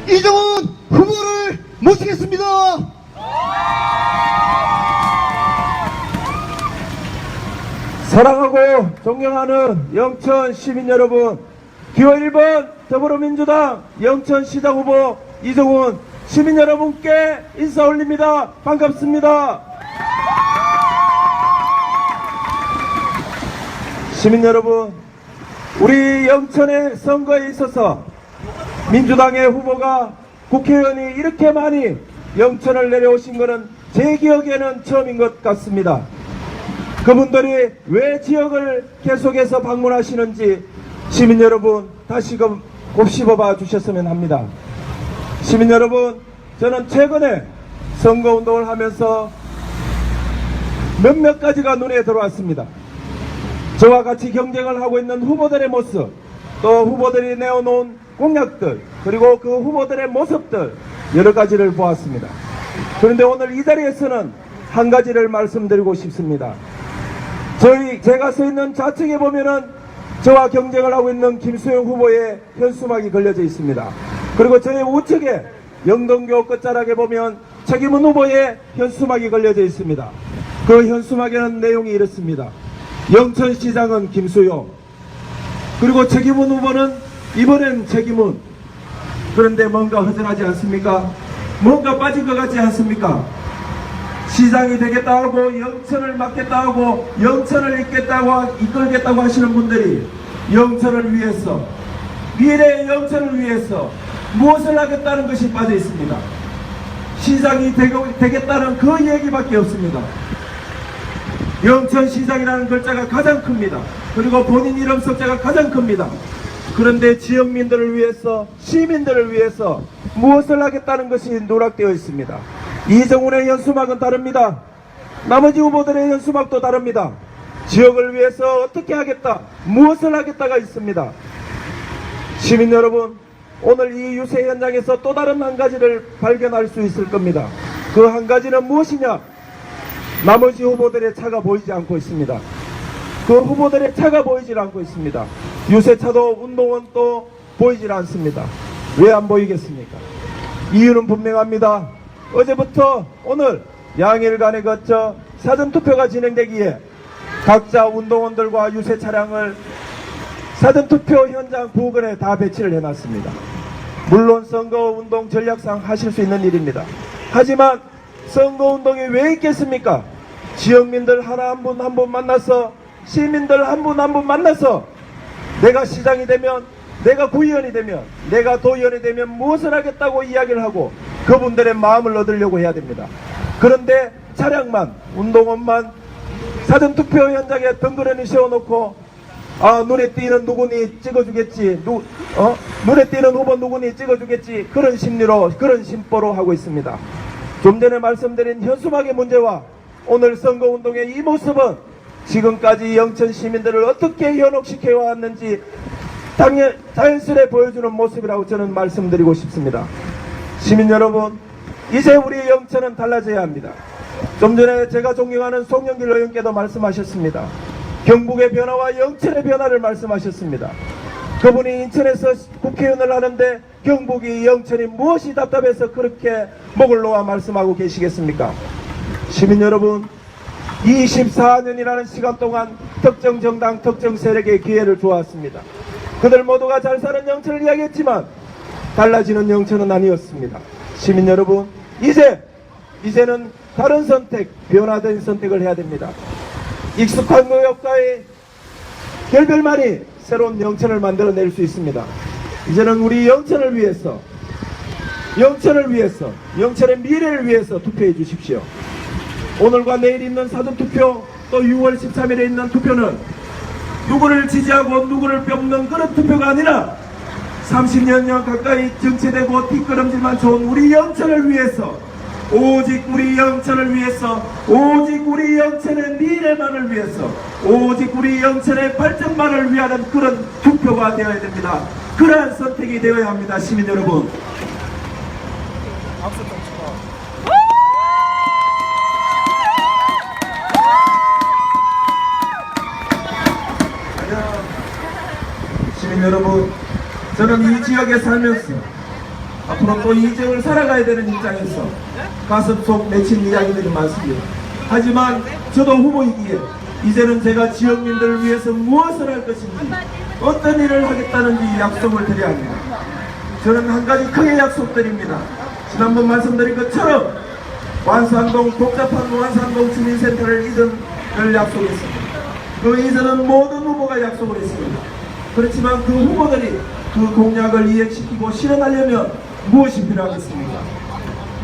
이정훈 후보를 모시겠습니다. 사랑하고 존경하는 영천 시민 여러분, 기호 1번 더불어민주당 영천시장 후보 이정훈 시민 여러분께 인사 올립니다. 반갑습니다. 시민 여러분, 우리 영천의 선거에 있어서 민주당의 후보가 국회의원이 이렇게 많이 영천을 내려오신 것은 제 기억에는 처음인 것 같습니다. 그분들이 왜 지역을 계속해서 방문하시는지 시민 여러분 다시금 곱씹어봐 주셨으면 합니다. 시민 여러분, 저는 최근에 선거운동을 하면서 몇몇 가지가 눈에 들어왔습니다. 저와 같이 경쟁을 하고 있는 후보들의 모습, 또 후보들이 내어놓은 공약들, 그리고 그 후보들의 모습들 여러 가지를 보았습니다. 그런데 오늘 이 자리에서는 한 가지를 말씀드리고 싶습니다. 제가 서 있는 좌측에 보면은 저와 경쟁을 하고 있는 김수영 후보의 현수막이 걸려져 있습니다. 그리고 저의 우측에 영동교 끝자락에 보면 책임은 후보의 현수막이 걸려져 있습니다. 그 현수막에는 내용이 이렇습니다. 영천시장은 김수영, 그리고 책임은 후보는 이번엔 책임은. 그런데 뭔가 허전하지 않습니까? 뭔가 빠진 것 같지 않습니까? 시장이 되겠다 하고 영천을 맡겠다 하고 영천을 이끌겠다고 하시는 분들이 영천을 위해서, 미래의 영천을 위해서 무엇을 하겠다는 것이 빠져 있습니다. 시장이 되겠다는 그 얘기밖에 없습니다. 영천시장이라는 글자가 가장 큽니다. 그리고 본인 이름 석자가 가장 큽니다. 그런데 지역민들을 위해서, 시민들을 위해서 무엇을 하겠다는 것이 누락되어 있습니다. 이정훈의 현수막은 다릅니다. 나머지 후보들의 현수막도 다릅니다. 지역을 위해서 어떻게 하겠다, 무엇을 하겠다가 있습니다. 시민 여러분, 오늘 이 유세 현장에서 또 다른 한 가지를 발견할 수 있을 겁니다. 그 한 가지는 무엇이냐? 나머지 후보들의 차가 보이지 않고 있습니다. 그 후보들의 차가 보이질 않고 있습니다. 유세차도 운동원도 보이질 않습니다. 왜 안 보이겠습니까? 이유는 분명합니다. 어제부터 오늘 양일간에 거쳐 사전투표가 진행되기에 각자 운동원들과 유세 차량을 사전투표 현장 부근에 다 배치를 해놨습니다. 물론 선거운동 전략상 하실 수 있는 일입니다. 하지만 선거운동이 왜 있겠습니까? 지역민들 하나 한 분 한 분 만나서, 시민들 한 분 한 분 만나서 내가 시장이 되면, 내가 구의원이 되면, 내가 도의원이 되면 무엇을 하겠다고 이야기를 하고 그분들의 마음을 얻으려고 해야 됩니다. 그런데 차량만, 운동원만 사전투표 현장에 덩그러니 세워놓고 눈에 띄는 누구니 찍어주겠지, 눈에 띄는 후보 누구니 찍어주겠지, 그런 심리로, 그런 심보로 하고 있습니다. 좀 전에 말씀드린 현수막의 문제와 오늘 선거운동의 이 모습은 지금까지 영천 시민들을 어떻게 현혹시켜 왔는지 자연스레 보여주는 모습이라고 저는 말씀드리고 싶습니다. 시민 여러분, 이제 우리 영천은 달라져야 합니다. 좀 전에 제가 존경하는 송영길 의원께도 말씀하셨습니다. 경북의 변화와 영천의 변화를 말씀하셨습니다. 그분이 인천에서 국회의원을 하는데 경북이, 영천이 무엇이 답답해서 그렇게 목을 놓아 말씀하고 계시겠습니까? 시민 여러분, 24년이라는 시간 동안 특정 정당, 특정 세력에 기회를 주었습니다. 그들 모두가 잘 사는 영천을 이야기했지만 달라지는 영천은 아니었습니다. 시민 여러분, 이제는 다른 선택, 변화된 선택을 해야 됩니다. 익숙한 노역과의 결별만이 새로운 영천을 만들어낼 수 있습니다. 이제는 우리 영천을 위해서, 영천의 미래를 위해서 투표해 주십시오. 오늘과 내일 있는 사전투표, 또 6월 13일에 있는 투표는 누구를 지지하고 누구를 뺏는 그런 투표가 아니라 30년 가까이 정체되고 뒷걸음질만 좋은 우리 영천을 위해서, 오직 우리 영천을 위해서, 오직 우리 영천의 미래만을 위해서, 오직 우리 영천의 발전만을 위하는 그런 투표가 되어야 됩니다. 그러한 선택이 되어야 합니다. 시민 여러분, 시민 여러분, 저는 이 지역에 살면서 앞으로 또 이 지역을 살아가야 되는 입장에서 가슴 속 맺힌 이야기들이 많습니다. 하지만 저도 후보이기에 이제는 제가 지역민들을 위해서 무엇을 할 것인지 어떤 일을 하겠다는지 약속을 드려야 합니다. 저는 한 가지 크게 약속드립니다. 지난번 말씀드린 것처럼 완산동 복잡한 완산동 주민센터를 이전을 약속했습니다. 그 이전은 모든 후보가 약속을 했습니다. 그렇지만 그 후보들이 그 공약을 이행시키고 실현하려면 무엇이 필요하겠습니까?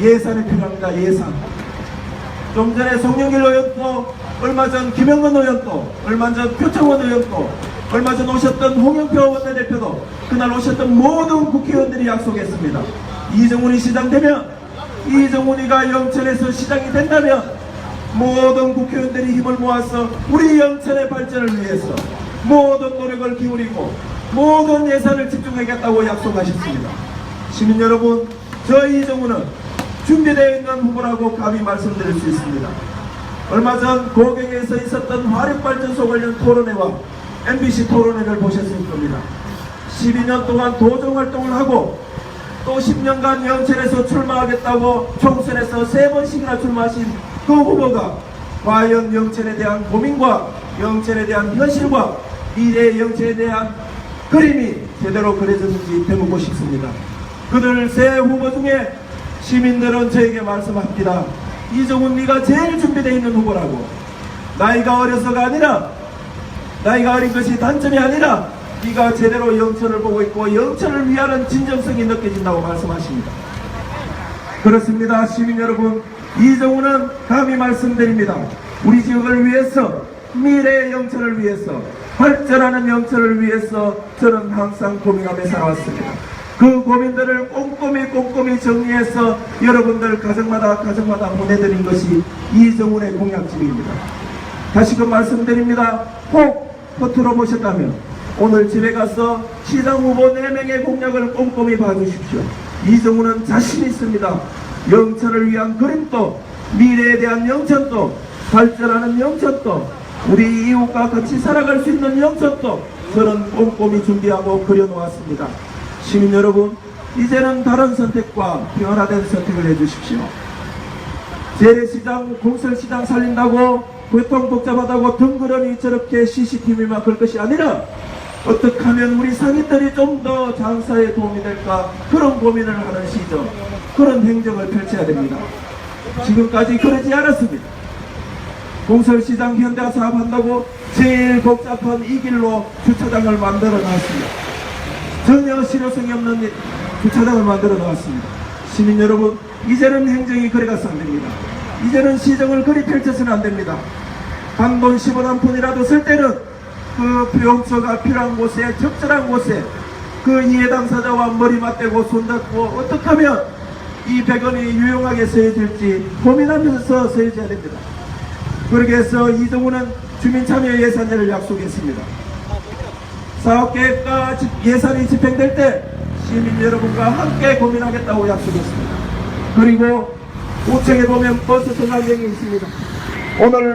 예산이 필요합니다. 예산. 좀 전에 송영길 의원도, 얼마 전 김영건 의원도, 얼마 전 표창원 의원도, 얼마 전 오셨던 홍영표 원내대표도, 그날 오셨던 모든 국회의원들이 약속했습니다. 이정훈이 시장 되면, 이정훈이가 영천에서 시장이 된다면 모든 국회의원들이 힘을 모아서 우리 영천의 발전을 위해서 모든 노력을 기울이고 모든 예산을 집중하겠다고 약속하셨습니다. 시민 여러분, 저 이정훈은 준비되어 있는 후보라고 감히 말씀드릴 수 있습니다. 얼마 전 고경에서 있었던 화력발전소 관련 토론회와 MBC 토론회를 보셨을 겁니다. 12년 동안 도정활동을 하고 또 10년간 영천에서 출마하겠다고 총선에서 3번씩이나 출마하신 그 후보가 과연 영천에 대한 고민과 영천에 대한 현실과 미래의 영천에 대한 그림이 제대로 그려졌는지 되묻고 싶습니다. 그들 세 후보 중에 시민들은 저에게 말씀합니다. 이정훈 네가 제일 준비되어 있는 후보라고. 나이가 어려서가 아니라, 나이가 어린 것이 단점이 아니라 네가 제대로 영천을 보고 있고 영천을 위하는 진정성이 느껴진다고 말씀하십니다. 그렇습니다. 시민 여러분, 이정훈은 감히 말씀드립니다. 우리 지역을 위해서, 미래의 영천을 위해서, 발전하는 영천을 위해서 저는 항상 고민하며 살아왔습니다. 그 고민들을 꼼꼼히 정리해서 여러분들 가정마다 보내드린 것이 이정훈의 공약집입니다. 다시금 말씀드립니다. 혹 겉으로 보셨다면 오늘 집에 가서 시장 후보 4명의 공약을 꼼꼼히 봐주십시오. 이정훈은 자신 있습니다. 영천을 위한 그림도, 미래에 대한 영천도, 발전하는 영천도, 우리 이웃과 같이 살아갈 수 있는 영천도 저는 꼼꼼히 준비하고 그려놓았습니다. 시민 여러분, 이제는 다른 선택과 변화된 선택을 해주십시오. 재래시장, 공설시장 살린다고 교통 복잡하다고 덩그러니 저렇게 CCTV만 걸 것이 아니라 어떻게 하면 우리 상인들이 좀 더 장사에 도움이 될까, 그런 고민을 하는 시점, 그런 행정을 펼쳐야 됩니다. 지금까지 그러지 않았습니다. 공설시장 현대화 사업한다고 제일 복잡한 이 길로 주차장을 만들어 놨습니다. 전혀 실효성이 없는 주차장을 만들어 놨습니다. 시민 여러분, 이제는 행정이 그래 가서 안 됩니다. 이제는 시정을 그리 펼쳐서는 안 됩니다. 단돈 10원 한 푼이라도 쓸 때는 그 용처가 필요한 곳에, 적절한 곳에 그 이해 당사자와 머리 맞대고 손잡고 어떻게 하면 이 100원이 유용하게 쓰여질지 고민하면서 쓰여져야 됩니다. 그렇게 해서 이정훈은 주민참여 예산제를 약속했습니다. 사업계획과 예산이 집행될 때 시민 여러분과 함께 고민하겠다고 약속했습니다. 그리고 우측에 보면 버스 승강장이 있습니다.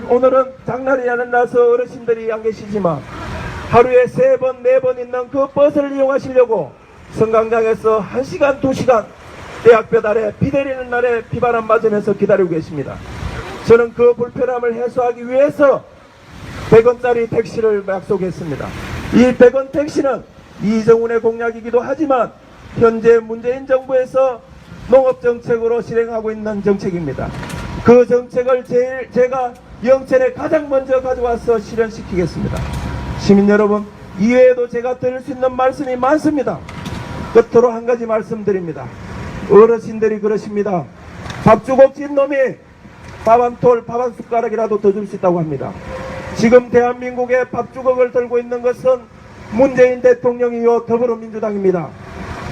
오늘은 장날이 아닌 날서 어르신들이 안 계시지만 하루에 3번, 4번 있는 그 버스를 이용하시려고 승강장에서 1시간, 2시간 대학볕 아래 비 내리는 날에 비바람 맞으면서 기다리고 계십니다. 저는 그 불편함을 해소하기 위해서 100원짜리 택시를 약속했습니다. 이 100원 택시는 이정훈의 공약이기도 하지만 현재 문재인 정부에서 농업정책으로 실행하고 있는 정책입니다. 그 정책을 제가 영천에 가장 먼저 가져와서 실현시키겠습니다. 시민 여러분, 이외에도 제가 드릴 수 있는 말씀이 많습니다. 끝으로 한 가지 말씀드립니다. 어르신들이 그러십니다. 밥 주고 찐 놈이 밥 한 숟가락이라도 더 줄 수 있다고 합니다. 지금 대한민국의 밥주걱을 들고 있는 것은 문재인 대통령이요 더불어민주당입니다.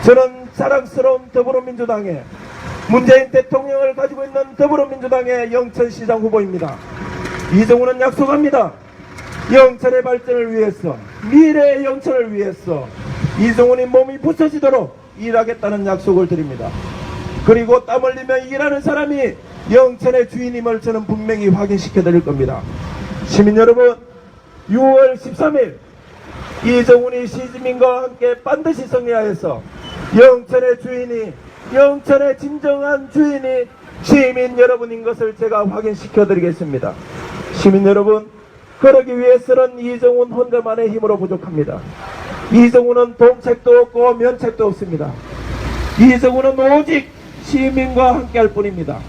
저는 자랑스러운 더불어민주당의 문재인 대통령을 가지고 있는 더불어민주당의 영천시장 후보입니다. 이정훈은 약속합니다. 영천의 발전을 위해서, 미래의 영천을 위해서 이정훈이 몸이 부서지도록 일하겠다는 약속을 드립니다. 그리고 땀 흘리며 일하는 사람이 영천의 주인임을 저는 분명히 확인시켜 드릴 겁니다. 시민 여러분, 6월 13일 이정훈이 시주민과 함께 반드시 승리하여서 영천의 주인이 영천의 진정한 주인이 시민 여러분인 것을 제가 확인시켜 드리겠습니다. 시민 여러분, 그러기 위해서는 이정훈 혼자만의 힘으로 부족합니다. 이정훈은 동책도 없고 면책도 없습니다. 이정훈은 오직 시민과 함께할 뿐입니다.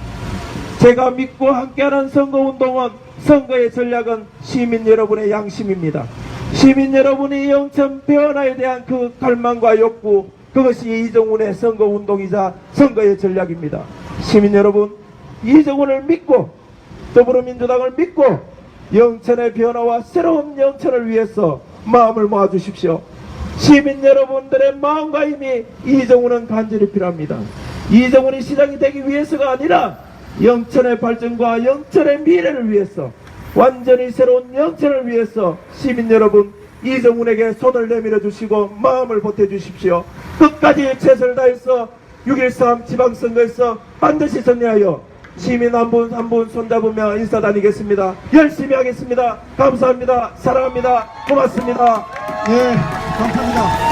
제가 믿고 함께하는 선거운동은, 선거의 전략은 시민 여러분의 양심입니다. 시민 여러분이 영천 변화에 대한 그 갈망과 욕구, 그것이 이정훈의 선거운동이자 선거의 전략입니다. 시민 여러분, 이정훈을 믿고 더불어민주당을 믿고 영천의 변화와 새로운 영천을 위해서 마음을 모아주십시오. 시민 여러분들의 마음과 힘이 이정훈은 간절히 필요합니다. 이정훈이 시장이 되기 위해서가 아니라 영천의 발전과 영천의 미래를 위해서, 완전히 새로운 영천을 위해서 시민 여러분, 이정훈에게 손을 내밀어 주시고 마음을 보태 주십시오. 끝까지 최선을 다해서 6.13 지방선거에서 반드시 승리하여 시민 한 분 한 분 손잡으며 인사 다니겠습니다. 열심히 하겠습니다. 감사합니다. 사랑합니다. 고맙습니다. 예, 감사합니다.